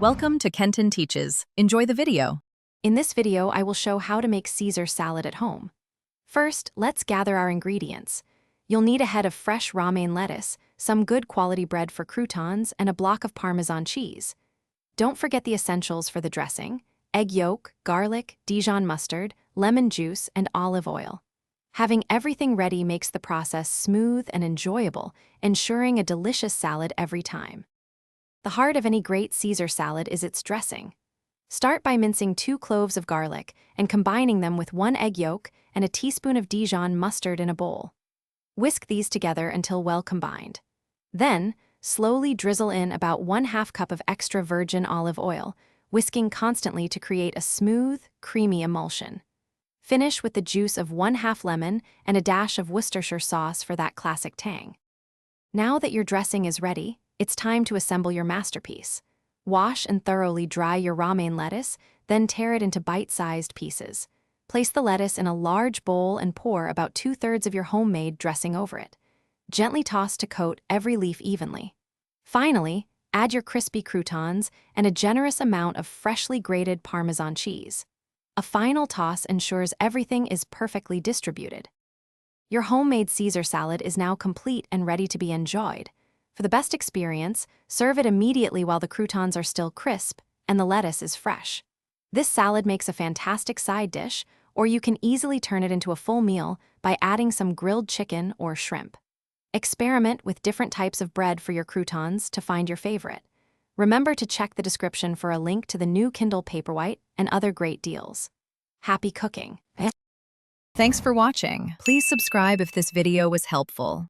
Welcome to Kenton Teaches. Enjoy the video. In this video, I will show how to make Caesar salad at home. First, let's gather our ingredients. You'll need a head of fresh romaine lettuce, some good quality bread for croutons, and a block of Parmesan cheese. Don't forget the essentials for the dressing: egg yolk, garlic, Dijon mustard, lemon juice, and olive oil. Having everything ready makes the process smooth and enjoyable, ensuring a delicious salad every time. The heart of any great Caesar salad is its dressing. Start by mincing 2 cloves of garlic and combining them with 1 egg yolk and a teaspoon of Dijon mustard in a bowl. Whisk these together until well combined. Then, slowly drizzle in about 1/2 cup of extra virgin olive oil, whisking constantly to create a smooth, creamy emulsion. Finish with the juice of 1/2 lemon and a dash of Worcestershire sauce for that classic tang. Now that your dressing is ready, it's time to assemble your masterpiece. Wash and thoroughly dry your romaine lettuce, then tear it into bite-sized pieces. Place the lettuce in a large bowl and pour about 2/3 of your homemade dressing over it. Gently toss to coat every leaf evenly. Finally, add your crispy croutons and a generous amount of freshly grated Parmesan cheese. A final toss ensures everything is perfectly distributed. Your homemade Caesar salad is now complete and ready to be enjoyed. For the best experience, serve it immediately while the croutons are still crisp and the lettuce is fresh. This salad makes a fantastic side dish, or you can easily turn it into a full meal by adding some grilled chicken or shrimp. Experiment with different types of bread for your croutons to find your favorite. Remember to check the description for a link to the new Kindle Paperwhite and other great deals. Happy cooking! Thanks for watching. Please subscribe if this video was helpful.